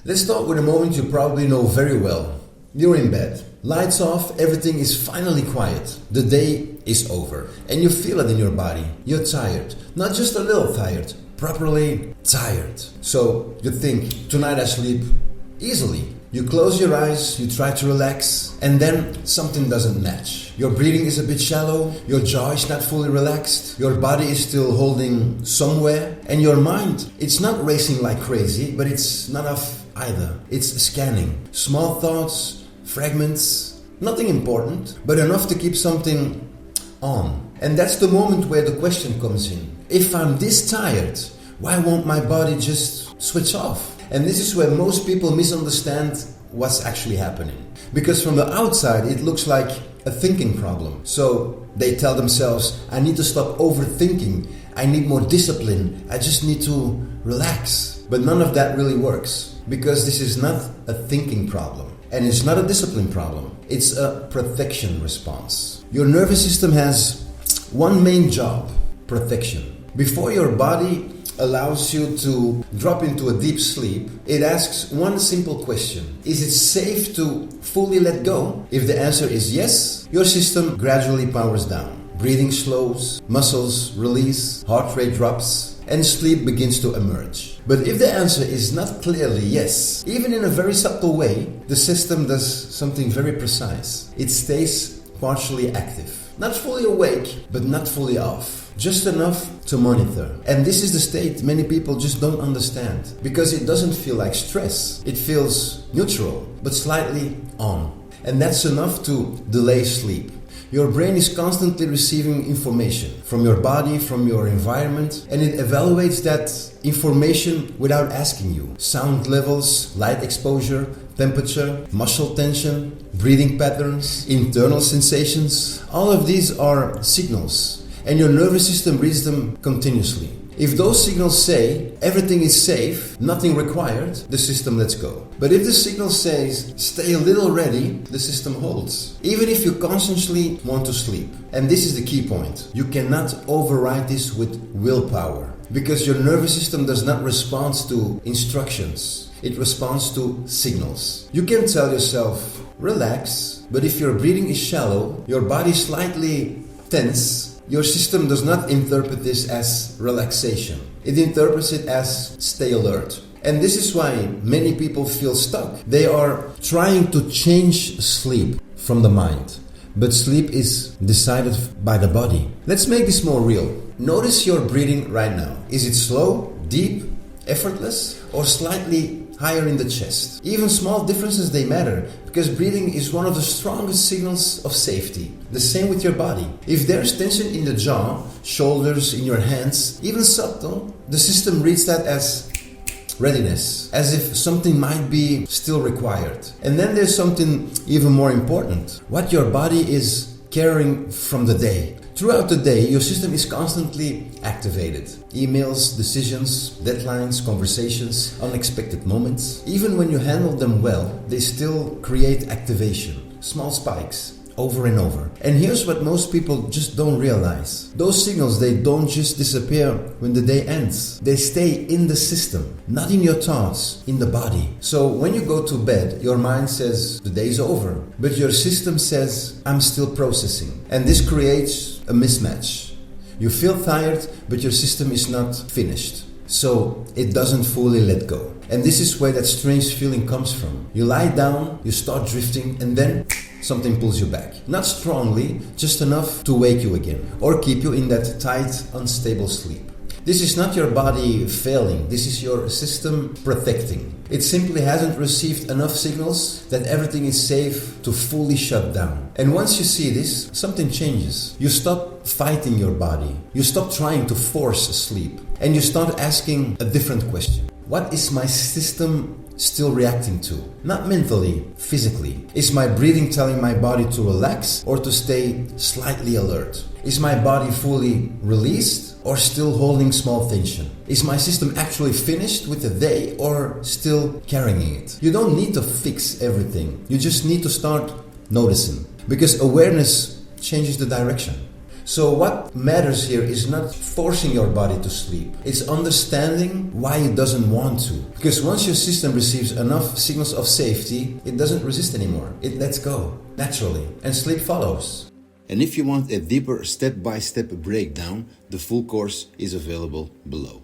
Let's start with a moment you probably know very well. You're in bed. Lights off, everything is finally quiet. The day is over. And you feel it in your body. You're tired. Not just a little tired. Properly tired. So you think, tonight I sleep easily. You close your eyes, you try to relax, and then something doesn't match. Your breathing is a bit shallow, your jaw is not fully relaxed, your body is still holding somewhere, and your mind, it's not racing like crazy, but it's not off either. It's scanning. Small thoughts, fragments, nothing important, but enough to keep something on. And that's the moment where the question comes in. If I'm this tired, why won't my body just switch off? And this is where most people misunderstand what's actually happening. Because from the outside, it looks like a thinking problem. So they tell themselves, I need to stop overthinking. I need more discipline. I just need to relax. But none of that really works. Because this is not a thinking problem. And it's not a discipline problem. It's a protection response. Your nervous system has one main job, protection. Before your body allows you to drop into a deep sleep, it asks one simple question. Is it safe to fully let go? If the answer is yes, your system gradually powers down. Breathing slows, muscles release, heart rate drops, and sleep begins to emerge. But if the answer is not clearly yes, even in a very subtle way, the system does something very precise. It stays partially active. Not fully awake, but not fully off. Just enough to monitor. And this is the state many people just don't understand. Because it doesn't feel like stress. It feels neutral, but slightly on. And that's enough to delay sleep. Your brain is constantly receiving information from your body, from your environment, and it evaluates that information without asking you. Sound levels, light exposure, temperature, muscle tension, breathing patterns, internal sensations. All of these are signals. And your nervous system reads them continuously. If those signals say everything is safe, nothing required, the system lets go. But if the signal says stay a little ready, the system holds. Even if you consciously want to sleep. And this is the key point. You cannot override this with willpower. Because your nervous system does not respond to instructions. It responds to signals. You can tell yourself, relax, but if your breathing is shallow, your body is slightly tense, your system does not interpret this as relaxation. It interprets it as stay alert. And this is why many people feel stuck. They are trying to change sleep from the mind. But sleep is decided by the body. Let's make this more real. Notice your breathing right now. Is it slow, deep, effortless, or slightly higher in the chest? Even small differences, they matter, because breathing is one of the strongest signals of safety. The same with your body. If there's tension in the jaw, shoulders, in your hands, even subtle, the system reads that as readiness, as if something might be still required. And then there's something even more important. What your body is carrying from the day. Throughout the day, your system is constantly activated. Emails, decisions, deadlines, conversations, unexpected moments. Even when you handle them well, they still create activation. Small spikes, over and over. And here's what most people just don't realize. Those signals, they don't just disappear when the day ends. They stay in the system, not in your thoughts, in the body. So when you go to bed, your mind says, the day's over. But your system says, I'm still processing. And this creates a mismatch. You feel tired, but your system is not finished. So it doesn't fully let go. And this is where that strange feeling comes from. You lie down, you start drifting, and then something pulls you back. Not strongly, just enough to wake you again, or keep you in that tight, unstable sleep. This is not your body failing, this is your system protecting. It simply hasn't received enough signals that everything is safe to fully shut down. And once you see this, something changes. You stop fighting your body. You stop trying to force sleep. And you start asking a different question. What is my system still reacting to? Not mentally, physically. Is my breathing telling my body to relax or to stay slightly alert? Is my body fully released or still holding small tension? Is my system actually finished with the day or still carrying it? You don't need to fix everything. You just need to start noticing, because awareness changes the direction. So what matters here is not forcing your body to sleep. It's understanding why it doesn't want to. Because once your system receives enough signals of safety, it doesn't resist anymore. It lets go naturally, and sleep follows. And if you want a deeper step-by-step breakdown, the full course is available below.